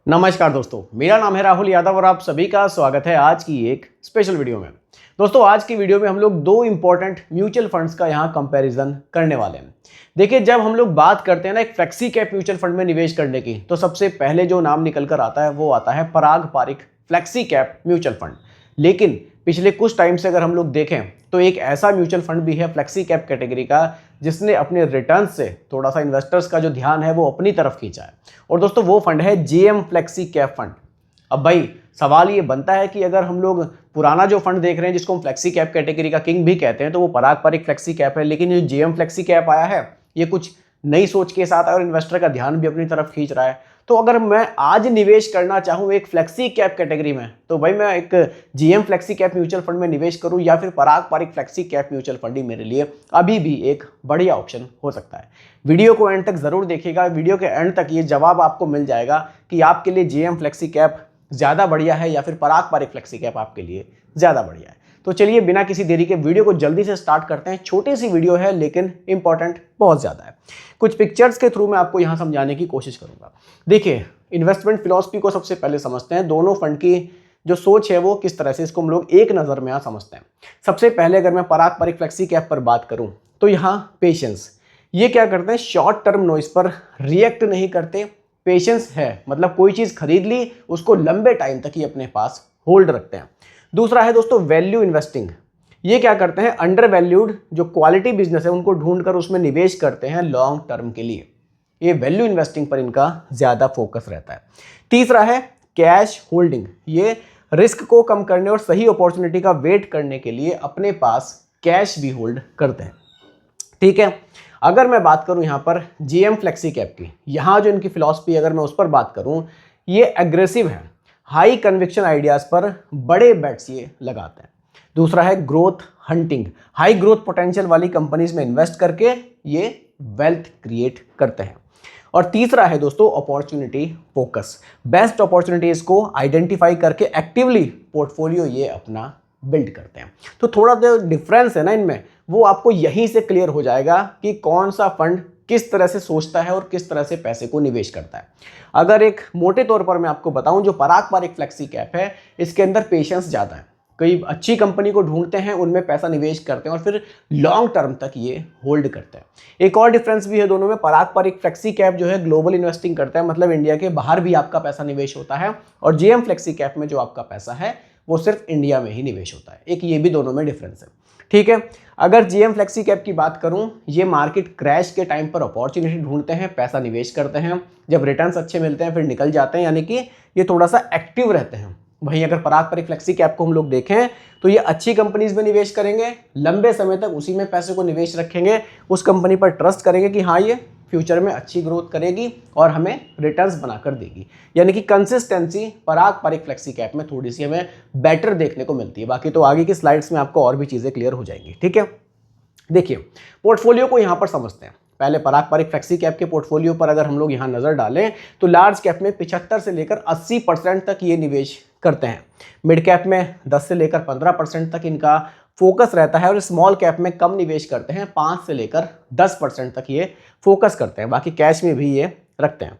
नमस्कार दोस्तों, मेरा नाम है राहुल यादव और आप सभी का स्वागत है आज की एक स्पेशल वीडियो में। दोस्तों, आज की वीडियो में हम लोग दो इंपॉर्टेंट म्यूचुअल फंड्स का यहाँ कंपैरिजन करने वाले हैं। देखिए, जब हम लोग बात करते हैं ना एक फ्लेक्सी कैप म्यूचुअल फंड में निवेश करने की, तो सबसे पहले जो नाम निकल कर आता है वो आता है Parag Parikh flexi cap mutual fund. लेकिन पिछले कुछ टाइम से अगर हम लोग देखें तो एक ऐसा म्यूचुअल फंड भी है फ्लेक्सी कैप कैटेगरी का जिसने अपने रिटर्न से थोड़ा सा इन्वेस्टर्स का जो ध्यान है वो अपनी तरफ खींचा है। और दोस्तों, वो फंड है जीएम फ्लेक्सी कैप फंड। अब भाई सवाल ये बनता है कि अगर हम लोग पुराना जो फंड देख रहे हैं जिसको हम फ्लेक्सी कैप कैटेगरी का किंग भी कहते हैं, तो वो पराग पारिक फ्लेक्सी कैप है, लेकिन ये जीएम फ्लेक्सी कैप आया है ये कुछ नई सोच के साथ और इन्वेस्टर का ध्यान भी अपनी तरफ खींच रहा है। तो अगर मैं आज निवेश करना चाहूँ एक फ्लेक्सी कैप कैटेगरी में, तो भाई मैं एक GM flexi cap mutual fund में निवेश करूँ या फिर Parag Parikh flexi cap mutual fund ही मेरे लिए अभी भी एक बढ़िया ऑप्शन हो सकता है। वीडियो को एंड तक जरूर देखिएगा। वीडियो के एंड तक ये जवाब आपको मिल जाएगा कि आपके लिए जीएम फ्लेक्सी कैप ज़्यादा बढ़िया है या फिर पराग पारिक फ्लेक्सी कैप आपके लिए ज़्यादा बढ़िया है। तो चलिए बिना किसी देरी के वीडियो को जल्दी से स्टार्ट करते हैं। छोटी सी वीडियो है लेकिन इंपॉर्टेंट बहुत ज़्यादा है। कुछ पिक्चर्स के थ्रू मैं आपको यहाँ समझाने की कोशिश करूँगा। देखिए, इन्वेस्टमेंट फिलॉसफी को सबसे पहले समझते हैं। दोनों फंड की जो सोच है वो किस तरह से, इसको हम लोग एक नज़र में यहाँ समझते हैं। सबसे पहले अगर मैं पराग पारिक फ्लेक्सी कैप पर बात करूँ तो यहाँ पेशेंस, ये क्या करते हैं, शॉर्ट टर्म नॉइस पर रिएक्ट नहीं करते। पेशेंस है मतलब कोई चीज़ खरीद ली उसको लंबे टाइम तक ही अपने पास होल्ड रखते हैं। दूसरा है दोस्तों वैल्यू इन्वेस्टिंग, ये क्या करते हैं, अंडर वैल्यूड जो क्वालिटी बिजनेस है उनको ढूंढकर उसमें निवेश करते हैं लॉन्ग टर्म के लिए। ये वैल्यू इन्वेस्टिंग पर इनका ज़्यादा फोकस रहता है। तीसरा है कैश होल्डिंग, ये रिस्क को कम करने और सही अपॉर्चुनिटी का वेट करने के लिए अपने पास कैश भी होल्ड करते हैं। ठीक है, अगर मैं बात करूं यहाँ पर जीएम फ्लेक्सी कैप की, यहाँ जो इनकी फिलॉसफी अगर मैं उस पर बात करूं, ये एग्रेसिव है, हाई कन्विक्शन आइडियाज़ पर बड़े बेट्स ये लगाते हैं। दूसरा है growth hunting, high growth potential वाली कंपनीज में इन्वेस्ट करके ये वेल्थ क्रिएट करते हैं। और तीसरा है दोस्तों अपॉर्चुनिटी फोकस, बेस्ट अपॉर्चुनिटीज को आइडेंटिफाई करके एक्टिवली पोर्टफोलियो ये अपना बिल्ड करते हैं। तो थोड़ा जो डिफरेंस है ना इनमें, वो आपको यहीं से क्लियर हो जाएगा कि कौन सा फंड किस तरह से सोचता है और किस तरह से पैसे को निवेश करता है। अगर एक मोटे तौर पर मैं आपको बताऊं, जो पराग पारिक फ्लेक्सी कैप है इसके अंदर पेशेंस ज़्यादा है। कई अच्छी कंपनी को ढूंढते हैं, उनमें पैसा निवेश करते हैं और फिर लॉन्ग टर्म तक ये होल्ड करते हैं। एक और डिफरेंस भी है दोनों में, पराग पारिक फ्लेक्सी कैप जो है ग्लोबल इन्वेस्टिंग करता है, मतलब इंडिया के बाहर भी आपका पैसा निवेश होता है, और जीएम फ्लेक्सी कैप में जो आपका पैसा है वो सिर्फ इंडिया में ही निवेश होता है। एक ये भी दोनों में डिफरेंस है। ठीक है, अगर जीएम फ्लेक्सी कैप की बात करूं, ये मार्केट क्रैश के टाइम पर अपॉर्चुनिटी ढूंढते हैं, पैसा निवेश करते हैं, जब रिटर्न्स अच्छे मिलते हैं फिर निकल जाते हैं, यानी कि ये थोड़ा सा एक्टिव रहते हैं। वहीं अगर पराग पारिक फ्लेक्सी कैप को हम लोग देखें तो ये अच्छी कंपनीज में निवेश करेंगे, लंबे समय तक उसी में पैसे को निवेश रखेंगे, उस कंपनी पर ट्रस्ट करेंगे कि हाँ ये फ्यूचर में अच्छी ग्रोथ करेगी और हमें रिटर्न्स बनाकर देगी। यानी कि कंसिस्टेंसी पराग पारिक फ्लेक्सी कैप में थोड़ी सी हमें बेटर देखने को मिलती है। बाकी तो आगे की स्लाइड्स में आपको और भी चीज़ें क्लियर हो जाएंगी। ठीक है, देखिए पोर्टफोलियो को यहाँ पर समझते हैं। पहले पराग पारिक फ्लेक्सी कैप के पोर्टफोलियो पर अगर हम लोग यहाँ नज़र डालें तो लार्ज कैप में 75 से लेकर 80% तक ये निवेश करते हैं, मिड कैप में 10 से लेकर 15% तक इनका फोकस रहता है, और स्मॉल कैप में कम निवेश करते हैं, 5 से लेकर 10% तक ये फोकस करते हैं। बाकी कैश में भी ये रखते हैं।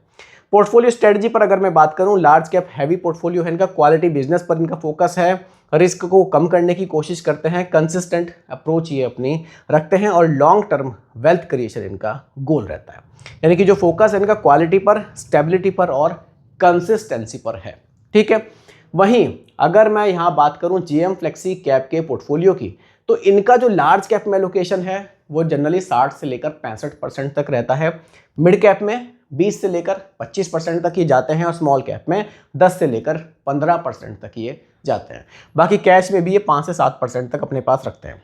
पोर्टफोलियो स्ट्रेटजी पर अगर मैं बात करूं, लार्ज कैप हैवी पोर्टफोलियो है इनका, क्वालिटी बिजनेस पर इनका फोकस है, रिस्क को कम करने की कोशिश करते हैं, कंसिस्टेंट अप्रोच ये अपनी रखते हैं, और लॉन्ग टर्म वेल्थ क्रिएशन इनका गोल रहता है। यानी कि जो फोकस है इनका क्वालिटी पर, स्टेबिलिटी पर और कंसिस्टेंसी पर है। ठीक है, वहीं अगर मैं यहाँ बात करूँ जीएम फ्लेक्सी कैप के पोर्टफोलियो की, तो इनका जो लार्ज कैप में लोकेशन है वो जनरली 60 से लेकर 65% तक रहता है, मिड कैप में 20 से लेकर 25% तक ये जाते हैं, और स्मॉल कैप में 10 से लेकर 15% तक ये जाते हैं। बाकी कैश में भी ये 5 से 7% तक अपने पास रखते हैं।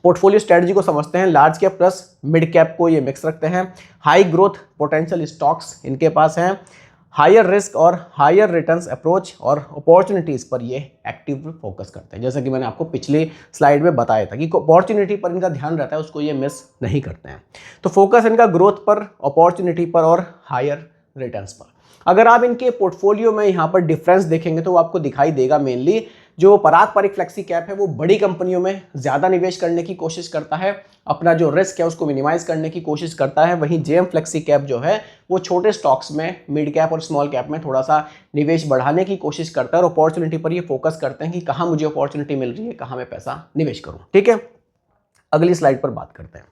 पोर्टफोलियो स्ट्रेटजी को समझते हैं, large cap plus mid cap को ये मिक्स रखते हैं, हाई ग्रोथ पोटेंशियल स्टॉक्स इनके पास हैं, हायर रिस्क और हायर रिटर्न्स अप्रोच और अपॉर्चुनिटीज़ पर ये एक्टिव फोकस करते हैं। जैसा कि मैंने आपको पिछले स्लाइड में बताया था कि अपॉर्चुनिटी पर इनका ध्यान रहता है, उसको ये मिस नहीं करते हैं। तो फोकस इनका ग्रोथ पर, अपॉर्चुनिटी पर और हायर रिटर्न्स पर। अगर आप इनके पोर्टफोलियो में यहाँ पर डिफरेंस देखेंगे तो वो आपको दिखाई देगा। मेनली जो पराग परिक फ्लेक्सी कैप है वो बड़ी कंपनियों में ज़्यादा निवेश करने की कोशिश करता है, अपना जो रिस्क है उसको मिनिमाइज करने की कोशिश करता है। वहीं जेएम फ्लेक्सी कैप जो है वो छोटे स्टॉक्स में, मिड कैप और स्मॉल कैप में थोड़ा सा निवेश बढ़ाने की कोशिश करता है और अपॉर्चुनिटी पर ये फोकस करते हैं कि कहाँ मुझे अपॉर्चुनिटी मिल रही है, कहाँ मैं पैसा निवेश करूँ। ठीक है, अगली स्लाइड पर बात करते हैं।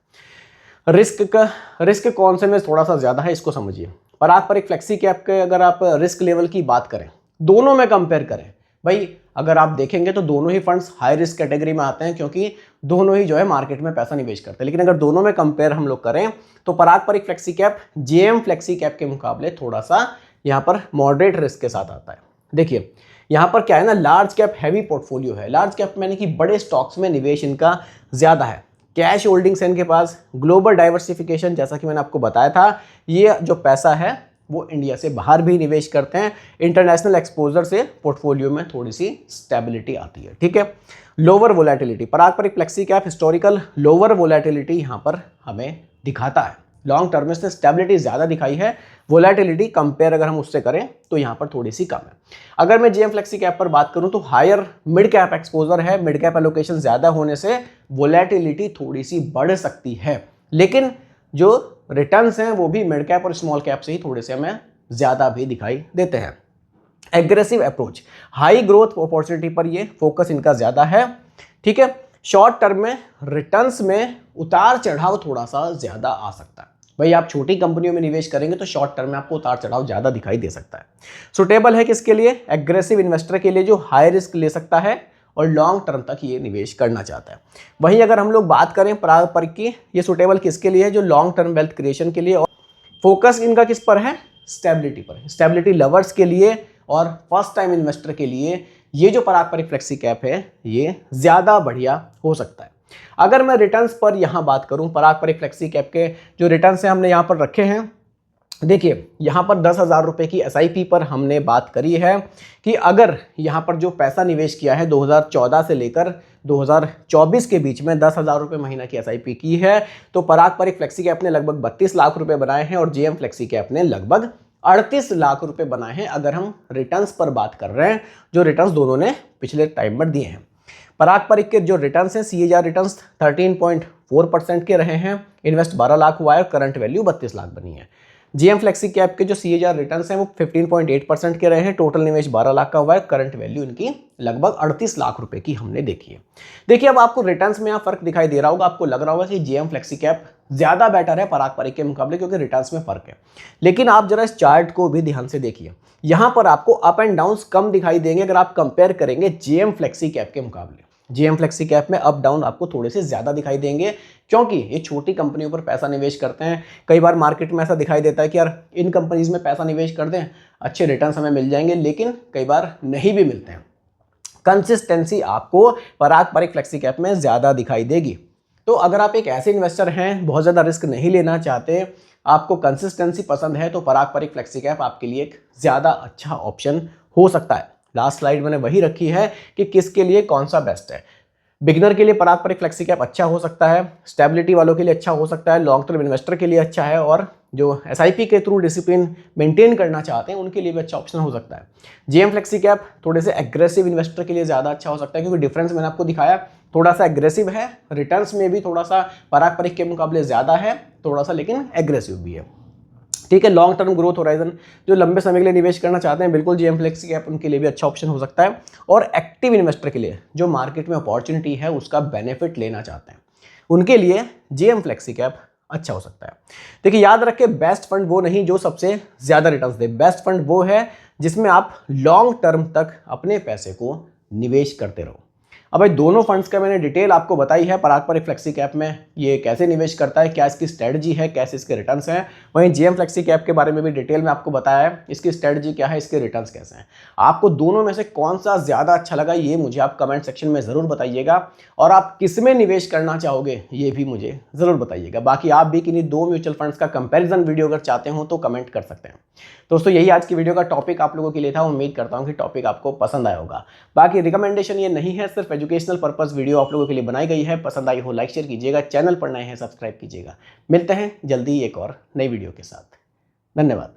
रिस्क कौन से में थोड़ा सा ज़्यादा है इसको समझिए। पराग परिक फ्लेक्सी कैप के अगर आप रिस्क लेवल की बात करें, दोनों में कंपेयर करें, भाई अगर आप देखेंगे तो दोनों ही फंड्स हाई रिस्क कैटेगरी में आते हैं क्योंकि दोनों ही जो है मार्केट में पैसा निवेश करते हैं। लेकिन अगर दोनों में कंपेयर हम लोग करें तो Parag Parikh flexi cap JM flexi cap के मुकाबले थोड़ा सा यहाँ पर मॉडरेट रिस्क के साथ आता है। देखिए यहाँ पर क्या है ना, लार्ज कैप हैवी पोर्टफोलियो है। लार्ज कैप यानी कि बड़े स्टॉक्स में निवेश इनका ज़्यादा है, कैश होल्डिंग्स है इनके पास, ग्लोबल डाइवर्सिफिकेशन, जैसा कि मैंने आपको बताया था, ये जो पैसा है वो इंडिया से बाहर भी निवेश करते हैं। इंटरनेशनल एक्सपोजर से पोर्टफोलियो में थोड़ी सी स्टेबिलिटी आती है। ठीक है, lower volatility, Parag Parikh flexi cap historical lower volatility यहाँ पर हमें दिखाता है। लॉन्ग टर्म में से स्टेबिलिटी ज़्यादा दिखाई है, वोलेटिलिटी कंपेयर अगर हम उससे करें तो यहाँ पर थोड़ी सी कम है। अगर मैं जेएम फ्लेक्सी कैप पर बात करूँ तो हायर मिड कैप एक्सपोजर है, मिड कैप एलोकेशन ज़्यादा होने से वोलेटिलिटी थोड़ी सी बढ़ सकती है, लेकिन जो रिटर्न्स हैं वो भी मिड कैप और स्मॉल कैप से ही थोड़े से हमें ज़्यादा भी दिखाई देते हैं। Aggressive approach, high growth opportunity पर ये फोकस इनका ज़्यादा है। ठीक है, शॉर्ट टर्म में रिटर्न्स में उतार चढ़ाव थोड़ा सा ज़्यादा आ सकता है। भाई आप छोटी कंपनियों में निवेश करेंगे तो शॉर्ट टर्म में आपको उतार चढ़ाव ज़्यादा दिखाई दे सकता है। सुटेबल है किसके लिए? एग्रेसिव इन्वेस्टर के लिए जो हाई रिस्क ले सकता है और लॉन्ग टर्म तक ये निवेश करना चाहता है। वहीं अगर हम लोग बात करें पराग परिक की, ये सुटेबल किसके लिए है? जो लॉन्ग टर्म वेल्थ क्रिएशन के लिए, और फोकस इनका किस पर है? स्टेबिलिटी पर। स्टेबिलिटी लवर्स के लिए और फर्स्ट टाइम इन्वेस्टर के लिए ये जो पराग परिक फ्लेक्सी कैप है ये ज़्यादा बढ़िया हो सकता है। अगर मैं रिटर्न्स पर यहाँ बात करूँ, पराग परिक फ्लेक्सी कैप के जो रिटर्न्स हैं हमने यहाँ पर रखे हैं। देखिए यहाँ पर 10,000 रुपये की एसआईपी पर हमने बात करी है कि अगर यहाँ पर जो पैसा निवेश किया है 2014 से लेकर 2024 के बीच में 10,000 रुपये महीना की एसआईपी की है, तो पराग परिक फ्लेक्सी कैप ने लगभग 32 लाख रुपए बनाए हैं और जेएम फ्लेक्सी कैप ने लगभग 38 लाख रुपए बनाए हैं। अगर हम रिटर्न्स पर बात कर रहे हैं, जो रिटर्न्स दोनों ने पिछले टाइम पर दिए हैं। पराग परिक के जो रिटर्न्स हैं, CAGR रिटर्न्स 13.4% के रहे हैं, इन्वेस्ट 12 लाख हुआ है और करंट वैल्यू 32 लाख बनी है। जेएम फ्लेक्सी कैप के जो CAGR रिटर्न्स हैं वो 15.8% के रहे हैं, टोटल निवेश 12 लाख का हुआ है, करंट वैल्यू इनकी लगभग 38 लाख रुपए की हमने देखी है। देखिए अब आपको रिटर्न्स में यहाँ फर्क दिखाई दे रहा होगा, आपको लग रहा होगा कि जेएम फ्लेक्सी कैप ज़्यादा बेटर है पराग परिक के मुकाबले क्योंकि रिटर्न्स में फर्क है। लेकिन आप जरा इस चार्ट को भी ध्यान से देखिए, यहाँ पर आपको अप एंड डाउन कम दिखाई देंगे अगर आप कंपेयर करेंगे जेएम फ्लेक्सी कैप के मुकाबले। जेएम फ्लेक्सी कैप में अप डाउन आपको थोड़े से ज़्यादा दिखाई देंगे क्योंकि ये छोटी कंपनियों पर पैसा निवेश करते हैं। कई बार मार्केट में ऐसा दिखाई देता है कि यार इन कंपनीज में पैसा निवेश कर दें, अच्छे रिटर्न्स हमें मिल जाएंगे, लेकिन कई बार नहीं भी मिलते हैं। कंसिस्टेंसी आपको पराग परिक फ्लेक्सी कैप में ज़्यादा दिखाई देगी। तो अगर आप एक ऐसे इन्वेस्टर हैं, बहुत ज़्यादा रिस्क नहीं लेना चाहते, आपको कंसिस्टेंसी पसंद है, तो पराग परिक फ्लेक्सी कैप आपके लिए एक ज़्यादा अच्छा ऑप्शन हो सकता है। लास्ट स्लाइड मैंने वही रखी है कि किसके लिए कौन सा बेस्ट है। बिगिनर के लिए पराग परिक फ्लेक्सी कैप अच्छा हो सकता है, स्टेबिलिटी वालों के लिए अच्छा हो सकता है, लॉन्ग टर्म इन्वेस्टर के लिए अच्छा है, और जो एसआईपी के थ्रू डिसिप्लिन मेंटेन करना चाहते हैं उनके लिए भी अच्छा ऑप्शन हो सकता है। जेएम फ्लेक्सी कैप थोड़े से एग्रेसिव इन्वेस्टर के लिए ज़्यादा अच्छा हो सकता है क्योंकि डिफरेंस मैंने आपको दिखाया, थोड़ा सा एग्रेसिव है, रिटर्न्स में भी थोड़ा सा पराग परिक के मुकाबले ज़्यादा है थोड़ा सा, लेकिन एग्रेसिव भी है। ठीक है, लॉन्ग टर्म ग्रोथ होराइजन जो लंबे समय के लिए निवेश करना चाहते हैं, बिल्कुल जेएम फ्लेक्सी कैप उनके लिए भी अच्छा ऑप्शन हो सकता है। और एक्टिव इन्वेस्टर के लिए जो मार्केट में अपॉर्चुनिटी है उसका बेनिफिट लेना चाहते हैं, उनके लिए जेएम फ्लेक्सी कैप अच्छा हो सकता है। देखिए याद रखें, बेस्ट फंड वो नहीं जो सबसे ज़्यादा रिटर्न्स दे, बेस्ट फंड वो है जिसमें आप लॉन्ग टर्म तक अपने पैसे को निवेश करते रहो। अब भाई दोनों फंड्स का मैंने डिटेल आपको बताई है, पराग परिक फ्लेक्सी कैप में ये कैसे निवेश करता है, क्या इसकी स्ट्रेटजी है, कैसे इसके रिटर्न्स हैं। वहीं जेएम फ्लेक्सी कैप के बारे में भी डिटेल में आपको बताया है, इसकी स्ट्रेटजी क्या है, इसके रिटर्न्स कैसे हैं। आपको दोनों में से कौन सा ज़्यादा अच्छा लगा ये मुझे आप कमेंट सेक्शन में ज़रूर बताइएगा, और आप किस में निवेश करना चाहोगे ये भी मुझे ज़रूर बताइएगा। बाकी आप भी किन्हीं दो म्यूचुअल फंड्स का कंपेरिजन वीडियो अगर चाहते हो तो कमेंट कर सकते हैं। दोस्तों यही आज की वीडियो का टॉपिक आप लोगों के लिए था, उम्मीद करता हूँ कि टॉपिक आपको पसंद आया होगा। बाकी रिकमेंडेशन ये नहीं है, सिर्फ एजुकेशनल पर्पस वीडियो आप लोगों के लिए बनाई गई है। पसंद आई हो लाइक शेयर कीजिएगा, चैनल पर नए हैं सब्सक्राइब कीजिएगा। मिलते हैं जल्दी एक और नई वीडियो के साथ। धन्यवाद।